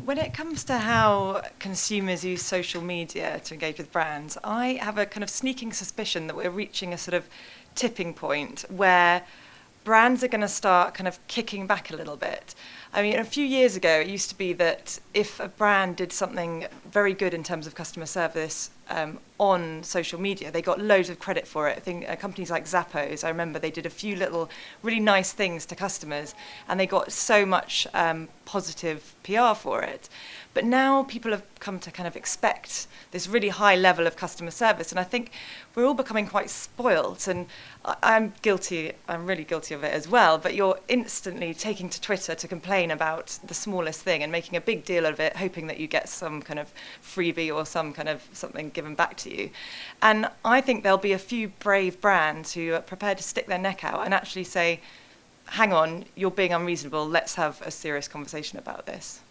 When it comes to how consumers use social media to engage with brands, I have a kind of sneaking suspicion that we're reaching a sort of tipping point where brands are going to start kind of kicking back a little bit. I mean, a few years ago, it used to be that if a brand did something very good in terms of customer service on social media, they got loads of credit for it. I think companies like Zappos, I remember they did a few little really nice things to customers, and they got so much positive PR for it. But now people have come to kind of expect this really high level of customer service, and I think we're all becoming quite spoilt, and I'm really guilty of it as well, but you're instantly taking to Twitter to complain about the smallest thing and making a big deal of it, hoping that you get some kind of freebie or some kind of something given back to you. And I think there'll be a few brave brands who are prepared to stick their neck out and actually say, hang on, you're being unreasonable, let's have a serious conversation about this.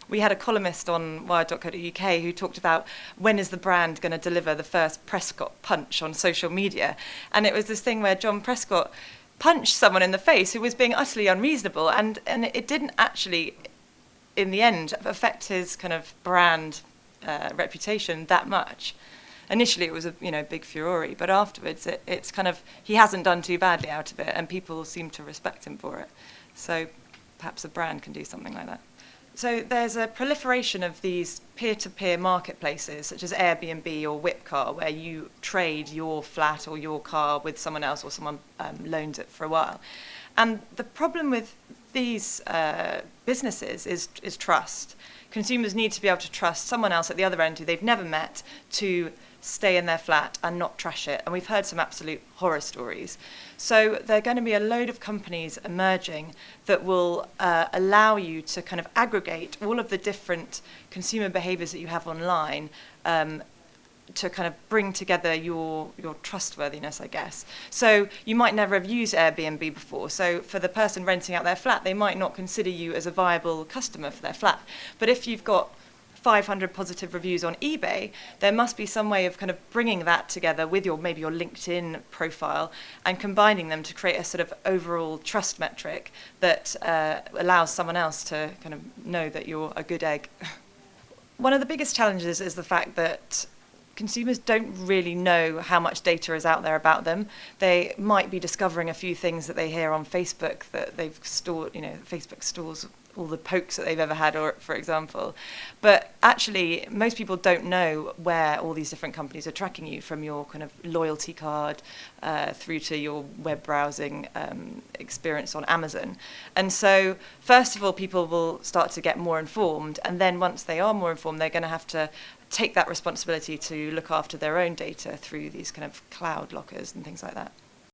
We had a columnist on wired.co.uk who talked about when is the brand going to deliver the first Prescott punch on social media. And it was this thing where John Prescott punched someone in the face who was being utterly unreasonable. And it didn't actually, in the end, affect his kind of brand reputation that much. Initially, it was a big furore, but afterwards, it's kind of, he hasn't done too badly out of it, and people seem to respect him for it. So perhaps a brand can do something like that. So there's a proliferation of these peer-to-peer marketplaces, such as Airbnb or Whipcar, where you trade your flat or your car with someone else, or someone loans it for a while. And the problem with these businesses is trust. Consumers need to be able to trust someone else at the other end who they've never met to stay in their flat and not trash it. And we've heard some absolute horror stories. So there are going to be a load of companies emerging that will allow you to kind of aggregate all of the different consumer behaviors that you have online to kind of bring together your trustworthiness, I guess. So you might never have used Airbnb before. So for the person renting out their flat, they might not consider you as a viable customer for their flat. But if you've got 500 positive reviews on eBay, there must be some way of kind of bringing that together with maybe your LinkedIn profile and combining them to create a sort of overall trust metric that allows someone else to kind of know that you're a good egg. One of the biggest challenges is the fact that consumers don't really know how much data is out there about them. They might be discovering a few things that they hear on Facebook that they've stored, Facebook stores all the pokes that they've ever had, or for example. But actually, most people don't know where all these different companies are tracking you, from your kind of loyalty card through to your web browsing experience on Amazon. And so, first of all, people will start to get more informed, and then once they are more informed, they're going to have to take that responsibility to look after their own data through these kind of cloud lockers and things like that.